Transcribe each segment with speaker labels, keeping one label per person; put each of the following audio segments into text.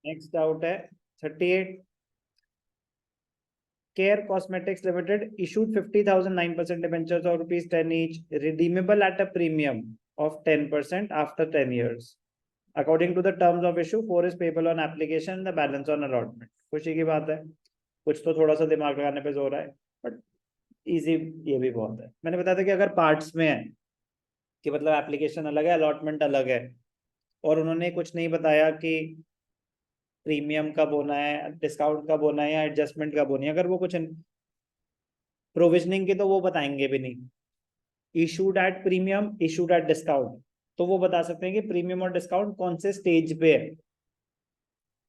Speaker 1: Next doubt है 38। Care cosmetics limited issued 50,000 9% debentures of rupees 10 each, redeemable at a premium of 10% after 10 years. According to the terms of issue, 4 is payable on application and the balance on allotment. खुशी की बात है, कुछ तो थोड़ा सा दिमाग लगाने पे जोर है, बट इजी ये भी बहुत है। मैंने बताया था कि अगर पार्ट्स में है कि मतलब एप्लीकेशन अलग है, अलॉटमेंट अलग है, और उन्होंने कुछ नहीं बताया कि प्रीमियम कब होना है, डिस्काउंट कब होना है या एडजस्टमेंट कब होनी है, अगर वो कुछ प्रोविजनिंग की तो वो बताएंगे भी नहीं। Issued at premium, issued at discount, तो वो बता सकते हैं कि प्रीमियम और डिस्काउंट कौन से स्टेज पे है।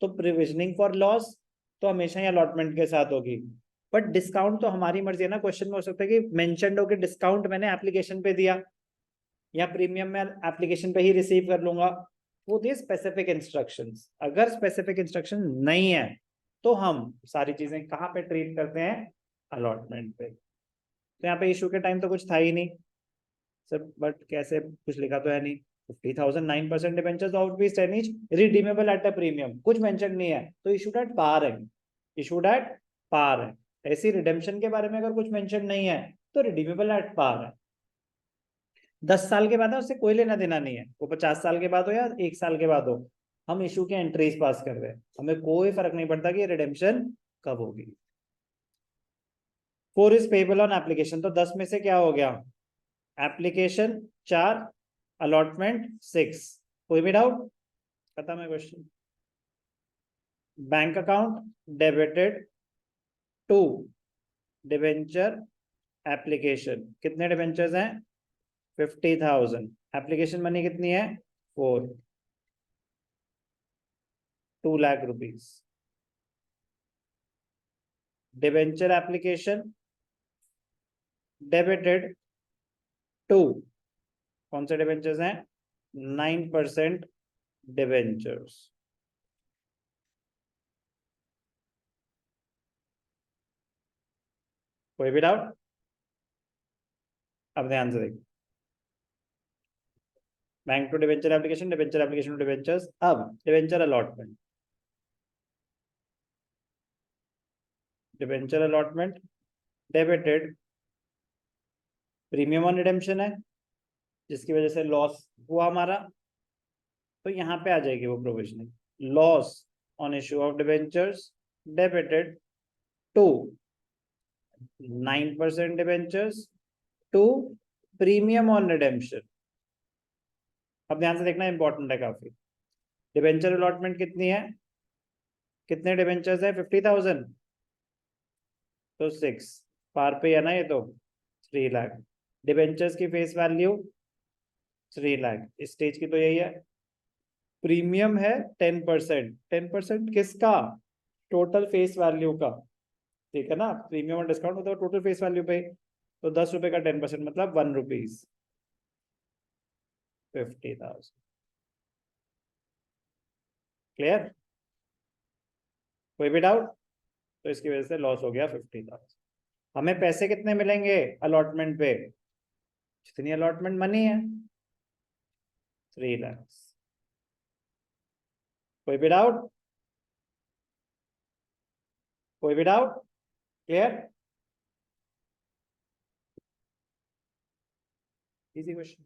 Speaker 1: तो प्रोविजनिंग फॉर लॉस तो हमेशा ही अलॉटमेंट के साथ होगी, बट डिस्काउंट तो हमारी मर्जी है ना। क्वेश्चन में हो सकता है कि मेंशन्ड हो कि डिस्काउंट मैंने एप्लीकेशन पे दिया या प्रीमियम में एप्लीकेशन पे ही रिसीव कर लूंगा, वो दिए स्पेसिफिक इंस्ट्रक्शंस। अगर स्पेसिफिक इंस्ट्रक्शन नहीं है तो हम सारी चीजें कहाँ पे ट्रीट करते हैं, अलॉटमेंट पे। तो यहाँ पे इशू के टाइम तो कुछ था ही नहीं सर, बट कैसे कुछ लिखा तो है नहीं। 50,000 9% debentures of rupees 10 each, redeemable at a premium, कुछ मेंशन नहीं है तो इशूड एट पार है, इशूड एट पार है। ऐसी रिडेम्पशन के बारे में अगर कुछ मेंशन नहीं है तो रिडीमेबल एट पार है। 10 साल के बाद है, उससे कोई लेना देना नहीं है, वो 50 साल के बाद हो या 1 साल के बाद हो, हम इशू के एंट्रीज पास कर रहे हैं, हमें कोई फर्क नहीं पड़ता कि रिडेम्पशन कब होगी। 4 इज पेबल ऑन एप्लीकेशन, तो 10 में से क्या हो गया, एप्लीकेशन 4, अलॉटमेंट 6। कोई भी डाउट, खत्म है question. Bank account debited to debenture application, कितने डिवेंचर्स हैं, 50,000। एप्लीकेशन मनी कितनी है, 4, 2 lakh rupees. Debenture application debited to, कौन से डिवेंचर्स हैं, 9% डिवेंचर्स। कोई भी डाउट, अब ध्यान से देखो। Bank to debenture application, debenture application to debentures. अब debenture allotment, debenture allotment debited, premium on redemption है जिसकी वजह से लॉस हुआ हमारा, तो यहाँ पे आ जाएगी वो provisioning. Loss on issue of debentures debited to 9% debentures to premium on redemption. अब ध्यान से देखना, इंपॉर्टेंट है काफी। डिवेंचर अलॉटमेंट कितनी है, कितने डिवेंचर्स है, 50,000, तो 6 पार पे है ना ये, तो 3 लाख। डिवेंचर्स की फेस वैल्यू 3 लाख, इस स्टेज की तो यही है। प्रीमियम है 10%, 10% किसका, टोटल फेस वैल्यू का, ठीक है ना। प्रीमियम और डिस्काउंट होता है टोटल फेस वैल्यू पे, तो 10 रुपए का 10% मतलब 1 रुपीज, 50,000। क्लियर, कोई भी डाउट, तो इसकी वजह से लॉस हो गया 50,000। हमें पैसे कितने मिलेंगे अलॉटमेंट पे, जितनी अलॉटमेंट मनी है, 3 लाख। कोई भी डाउट, कोई भी डाउट, क्लियर, इजी क्वेश्चन।